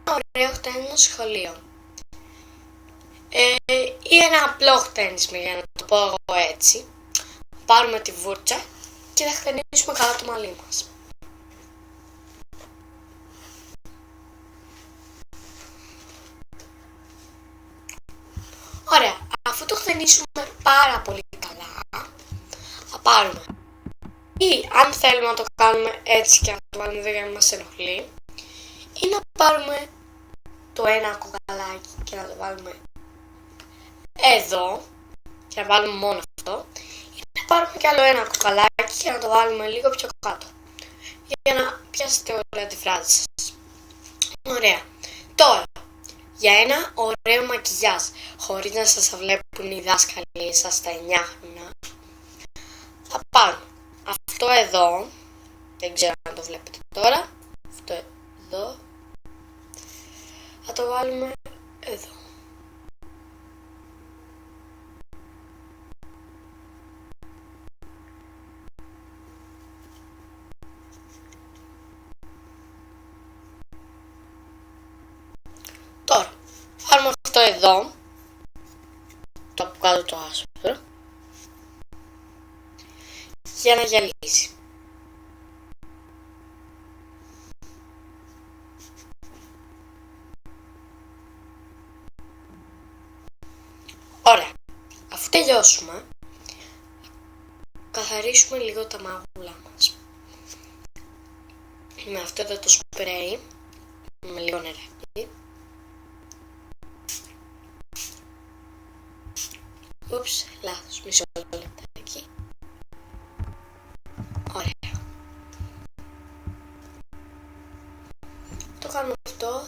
ωραίο χτένισμα σχολείο. Ή ένα απλό χτένισμα, για να το πω εγώ έτσι. Πάρουμε τη βούρτσα και θα χτενίσουμε καλά το μαλλί μας. Ωραία, αφού το χτενίσουμε πάρα πολύ καλά, θα πάρουμε, ή αν θέλουμε να το κάνουμε έτσι και να το βάλουμε εδώ για να μας ενοχλεί, ή να πάρουμε το ένα κοκαλάκι και να το βάλουμε εδώ και να βάλουμε μόνο αυτό, ή να πάρουμε κι άλλο ένα κοκαλάκι και να το βάλουμε λίγο πιο κάτω, για να πιάσετε όλα τη φράση σας. Ωραία. Τώρα, για ένα ωραίο μακιγιάζ, χωρίς να σας βλέπουν οι δάσκαλοι σας στα 9 χρόνια, θα πάρουμε αυτό εδώ, δεν ξέρω αν το βλέπετε τώρα, αυτό εδώ, θα το βάλουμε εδώ. Τώρα, πάρουμε αυτό εδώ, το από κάτω το άσπρο, για να γυαλίσει. Ωραία, αφού τελειώσουμε, καθαρίσουμε λίγο τα μάγουλά μας. Με αυτό εδώ το σπρέι, με λίγο νεράκι. Ούψ, λάθος, μισό λεπτάκι. Ωραία. Το κάνουμε αυτό,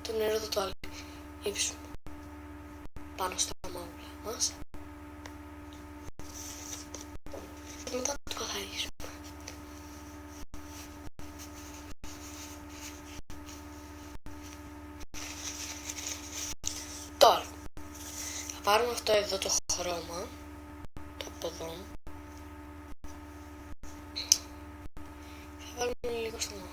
το νερό θα το αλείψουμε πάνω στα μάγουλα μας και μετά το καθαρίσουμε. Τώρα, θα πάρουμε αυτό εδώ το χρώμα, το από εδώ, και θα βάλουμε λίγο στο μάγουλα.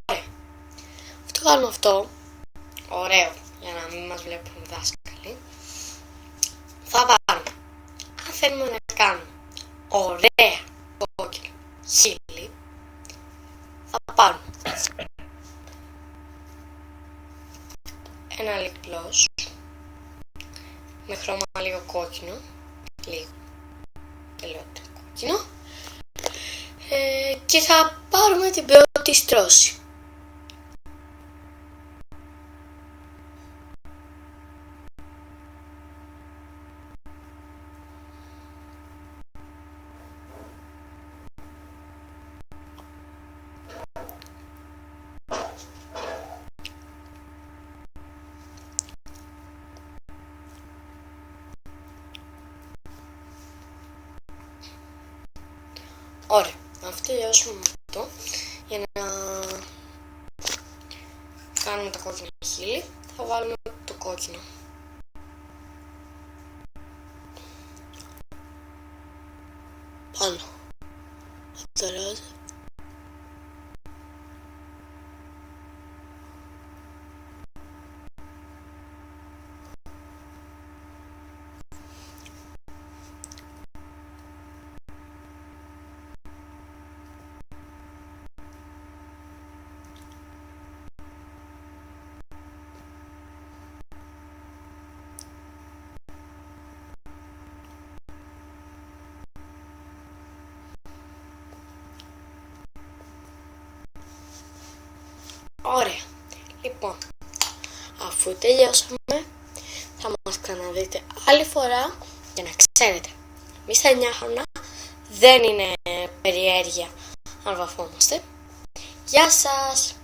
Ωραία. Αυτό κάνουμε αυτό, ωραίο, για να μην μας βλέπουν οι δάσκαλοι. Θα βάλουμε, αν θέλουμε να κάνουμε ωραία κόκκινο χείλη, θα πάρουμε ένα lip gloss με χρώμα λίγο κόκκινο, λίγο τελειότητα κόκκινο, και θα πάρουμε την πρώτη στρώση. Ωραία, αφού τελειώσουμε με αυτό, για να κάνουμε τα κόκκινα χείλη, θα βάλουμε το κόκκινο. Πάνω από το ροζ. Ωραία, λοιπόν, αφού τελειώσαμε, θα μας ξαναδείτε άλλη φορά για να ξέρετε. Εμείς στα 9 χρόνια δεν είναι περιέργεια αν βαφόμαστε. Γεια σας!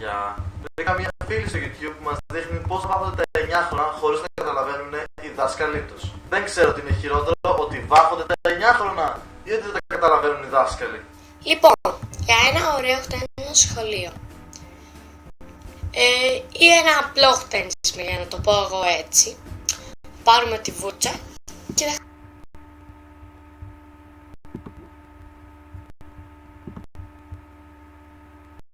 Για... Βρήκα μια φίλη στο YouTube που μας δείχνει πώς βάφονται τα 9χρονα χωρίς να καταλαβαίνουν οι δάσκαλοι τους. Δεν ξέρω τι είναι χειρότερο, ότι βάφονται τα 9χρονα ή ότι δεν τα καταλαβαίνουν οι δάσκαλοι. Λοιπόν, για ένα ωραίο χτένισμα σχολείο ή ένα απλό χτένισμα, για να το πω εγώ έτσι, πάρουμε τη βούτσα και